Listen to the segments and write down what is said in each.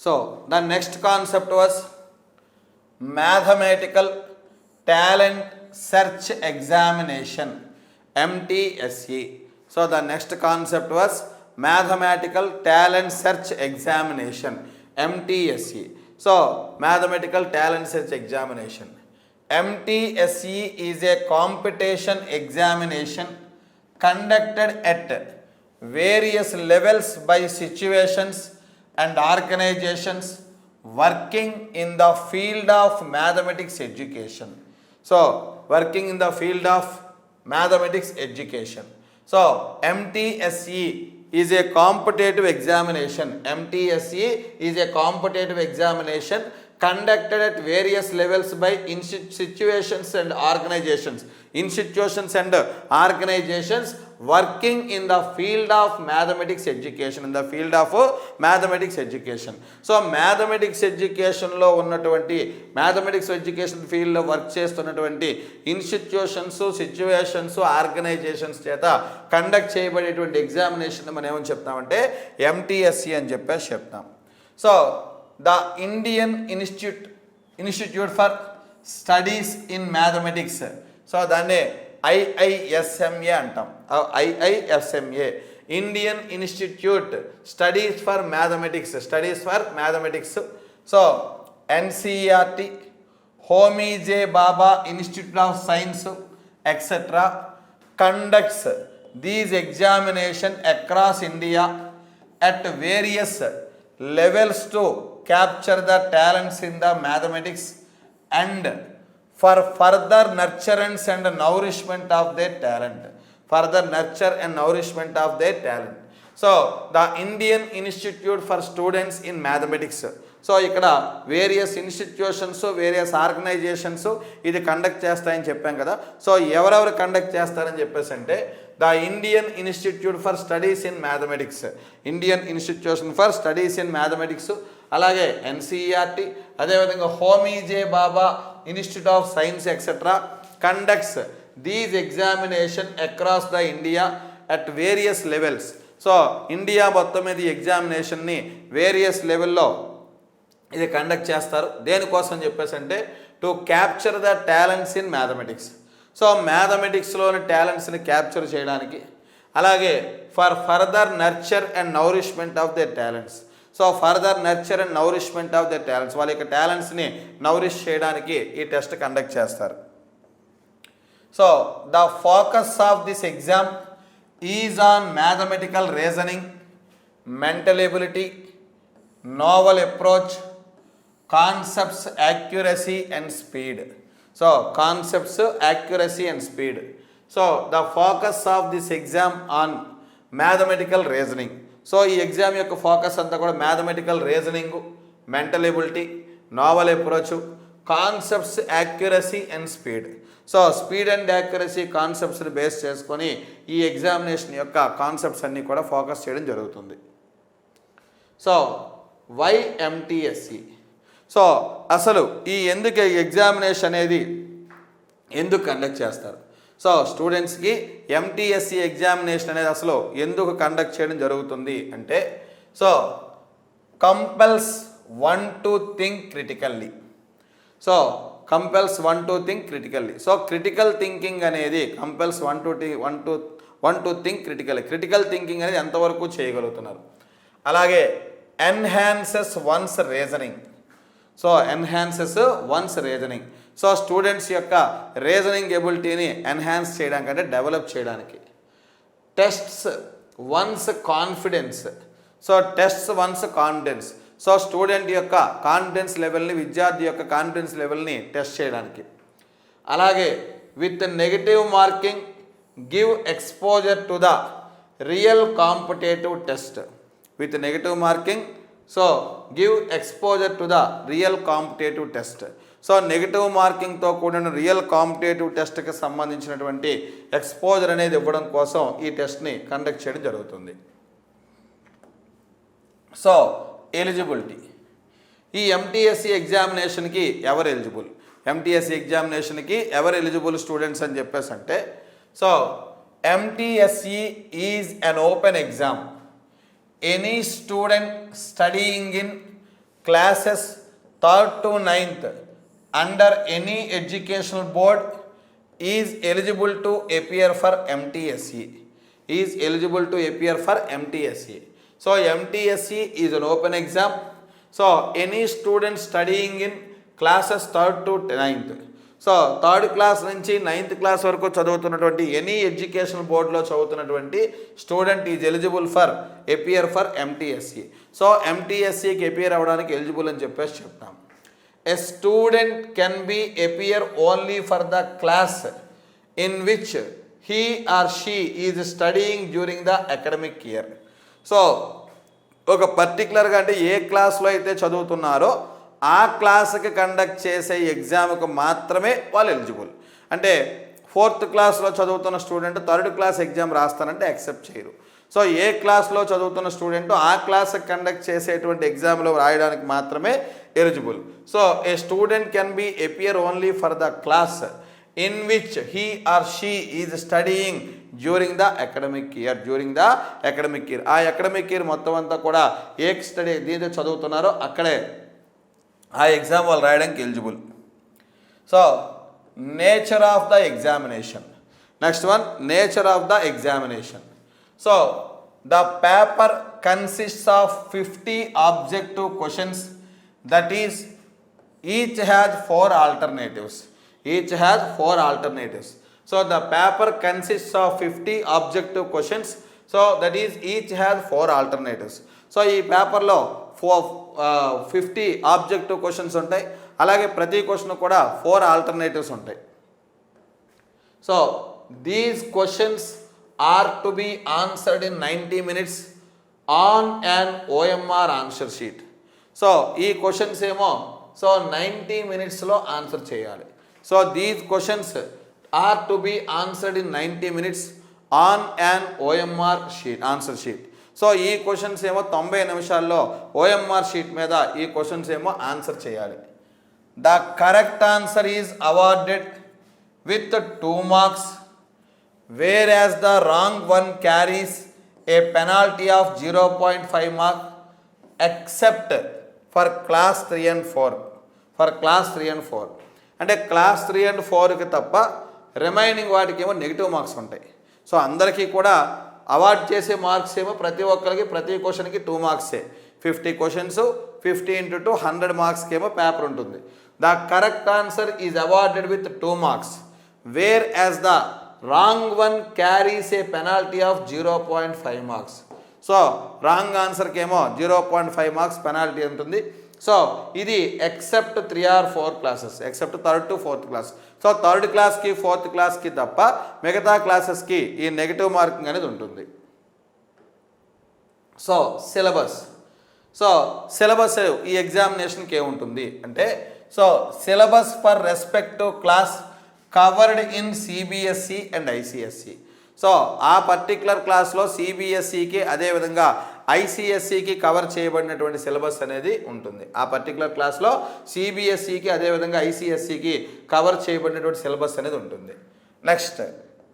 So the next concept was mathematical talent search examination, MTSE. So the next concept was mathematical talent search examination, MTSE. So mathematical talent search examination, MTSE is a competition examination conducted at various levels by situations and organizations working in the field of mathematics education. So working in the field of mathematics education. So MTSE is a competitive examination. MTSE is a competitive examination conducted at various levels by institutions and organizations. Institutions and organizations working in the field of mathematics education. In the field of mathematics education. So mathematics education లో ఉన్నటువంటి mathematics education ఫీల్డ్లో work చేస్తున్నటువంటి institutions, situations, organisations చేత conduct చేయబడేటువంటి examination మనం ఏమని చెప్తామంటే MTSE అని చెప్పేసి చెప్తాం. So the Indian institute for studies in mathematics, so దాన్ని IISMA అంటాం. IISMA, Indian institute studies for mathematics, studies for mathematics. So NCERT, Homi J Bhabha institute of science etcetera conducts these examination across India at various levels to capture the talents in the mathematics and for further nurturance and nourishment of their talent. Further nurture and nourishment of their talent. So the Indian Institute for Students in Mathematics. So ఇక్కడ various institutions, various organisations ఇది conduct చేస్తాయని చెప్పాం కదా. So ఎవరెవరు conduct చేస్తారని చెప్పేసి అంటే the Indian institute for studies in mathematics, Indian institution for studies in mathematics, అలాగే NCERT, అదేవిధంగా Homi J Bhabha institute of science etcetera conducts these examination across the India at various levels. So India మొత్తం మీద ఈ ఎగ్జామినేషన్ని various లెవెల్లో ఇది conduct చేస్తారు. దేనికోసం చెప్పేసి అంటే to capture the talents in mathematics. So మ్యాథమెటిక్స్లోని టాలెంట్స్ని క్యాప్చర్ చేయడానికి, అలాగే for further nurture and nourishment of the talents. So further nurture and nourishment of the talents, వాళ్ళ యొక్క టాలెంట్స్ని నౌరిష్ చేయడానికి ఈ టెస్ట్ కండక్ట్ చేస్తారు. So the focus of this exam is on mathematical reasoning, mental ability, novel approach, concepts, accuracy and speed. So concepts, accuracy and speed. So the focus of this exam on mathematical reasoning. So ఈ exam యొక్క focus అంతా కూడా mathematical reasoning, mental ability, novel approach, concepts, accuracy and speed. So speed and accuracy కాన్సెప్ట్స్ని base చేసుకొని ఈ examination యొక్క concepts అన్నీ కూడా ఫోకస్ చేయడం జరుగుతుంది. So why MTSE? సో అసలు ఈ ఎందుకు ఎగ్జామినేషన్ అనేది ఎందుకు కండక్ట్ చేస్తారు? సో స్టూడెంట్స్కి MTSE ఎగ్జామినేషన్ అనేది అసలు ఎందుకు కండక్ట్ చేయడం జరుగుతుంది అంటే, so compels one to think critically. So compels one to think critically. So critical thinking అనేది compels one to think critically. Critical thinking అనేది ఎంతవరకు చేయగలుగుతున్నారు. అలాగే enhances one's reasoning. So enhances one's reasoning. So students యొక్క reasoning ఎబిలిటీని enhance చేయడానికి అంటే develop చేయడానికి. Tests one's confidence. So tests one's confidence. So student యొక్క కాన్ఫిడెన్స్ లెవెల్ని, విద్యార్థి యొక్క కాన్ఫిడెన్స్ లెవెల్ని టెస్ట్ చేయడానికి. అలాగే with negative marking give exposure to the real competitive test. with negative marking, so give exposure to the real competitive test. సో negative మార్కింగ్తో కూడిన రియల్ కాంపిటేటివ్ టెస్ట్కి సంబంధించినటువంటి ఎక్స్పోజర్ అనేది ఇవ్వడం కోసం ఈ టెస్ట్ని కండక్ట్ చేయడం జరుగుతుంది. సో ఎలిజిబిలిటీ, ఈ MTSE ఎగ్జామినేషన్కి ఎవరు ఎలిజిబుల్? MTSE ఎగ్జామినేషన్కి ఎవరు ఎలిజిబుల్ స్టూడెంట్స్ అని చెప్పేసి అంటే, so MTSE is an open exam. Any student studying in classes 3rd to 9th under any educational board is eligible to appear for MTSE. Is eligible to appear for MTSE. So MTSE is an open exam. So any student studying in classes 3rd to 9th, so 3rd class నుంచి 9th class వరకు చదువుతున్నటువంటి any education బోర్డులో చదువుతున్నటువంటి student is eligible for appear for MTSE. So MTSEకి appear అవ్వడానికి eligible అని చెప్పేసి చెప్తాం. A student can be appear only for the class in which he or she is studying during the academic year. So ఒక పర్టికులర్గా అంటే ఏ క్లాస్లో అయితే చదువుతున్నారో ఆ క్లాస్కి కండక్ట్ చేసే ఎగ్జామ్కి మాత్రమే వాళ్ళు ఎలిజిబుల్. అంటే 4th క్లాస్లో చదువుతున్న స్టూడెంట్ 3rd క్లాస్ ఎగ్జామ్ రాస్తానంటే యాక్సెప్ట్ చేయరు. సో ఏ క్లాస్లో చదువుతున్న స్టూడెంట్ ఆ క్లాస్కి కండక్ట్ చేసేటువంటి ఎగ్జామ్లో రాయడానికి మాత్రమే eligible. So A student can be appear only for the class in which he or she is studying during the academic year. During the academic year, ఆ అకాడమిక్ ఇయర్ మొత్తం అంతా కూడా ఏ స్టడీ దీంతో చదువుతున్నారో అక్కడే ఆ ఎగ్జామ్ వాళ్ళు రాయడానికి eligible. So nature of the examination. Next one, nature of the examination. So the paper consists of 50 objective questions, that is each has 4 alternatives. Each has 4 alternatives. So the paper consists of 50 objective questions. So that is each has 4 alternatives. So ఈ పేపర్లో 50 objective questions ఉంటాయి. అలాగే ప్రతి question కూడా 4 alternatives ఉంటాయి. So these questions are to be answered in 90 minutes on and OMR answer sheet. So ఈ questions ఏమో 90 minutesలో ఆన్సర్ చేయాలి. So these questions are to be answered in 90 minutes on and OMR sheet answer sheet. So ఈ questions ఏమో 90 నిమిషాల్లో OMR sheet మీద ఈ questions ఏమో ఆన్సర్ చేయాలి. The correct answer is awarded with 2 marks, whereas the wrong one carries a penalty of 0.5 mark except for class 3 and 4. For class 3 and 4 అంటే class 3 and 4కి తప్ప remaining వాటికి ఏమో negative marks ఉంటాయి. So అందరికీ కూడా award చేసే marks ఏమో ప్రతి ఒక్కరికి ప్రతి క్వశ్చన్కి 2 marks. 50 questions 50 into 2 100 marksకి ఏమో పేపర్ ఉంటుంది. The correct answer is awarded with 2 marks, whereas the wrong one carries a penalty of 0.5 marks. So wrong ఆన్సర్కి ఏమో 0.5 marks పెనాల్టీ ఉంటుంది. సో ఇది except 3 or 4 classes, except 3rd to 4th class. So 3rd క్లాస్కి 4th క్లాస్కి తప్ప మిగతా క్లాసెస్కి ఈ నెగిటివ్ మార్కింగ్ అనేది ఉంటుంది. So syllabus. సో సిలబస్ ఈ ఎగ్జామినేషన్కి ఏముంటుంది అంటే, so syllabus for respective class covered in CBSE and ICSE. So ఆ పర్టికులర్ క్లాస్లో CBSEకి అదేవిధంగా ICSEకి కవర్ చేయబడినటువంటి సిలబస్ అనేది ఉంటుంది. ఆ పర్టికులర్ క్లాస్లో CBSEకి అదేవిధంగా ICSEకి కవర్ చేయబడినటువంటి సిలబస్ అనేది ఉంటుంది. Next,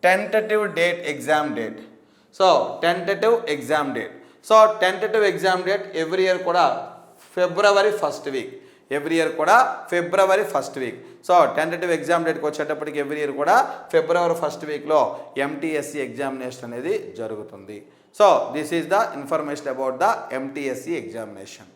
tentative date, exam date. So tentative exam date. So tentative exam date every year కూడా February 1st week. Every year కూడా February 1st week. So tentative exam డేట్కి వచ్చేటప్పటికి ఎవ్రీ ఇయర్ కూడా February 1st weekలో MTSE ఎగ్జామినేషన్ అనేది జరుగుతుంది. So this is the information about the MTSE examination.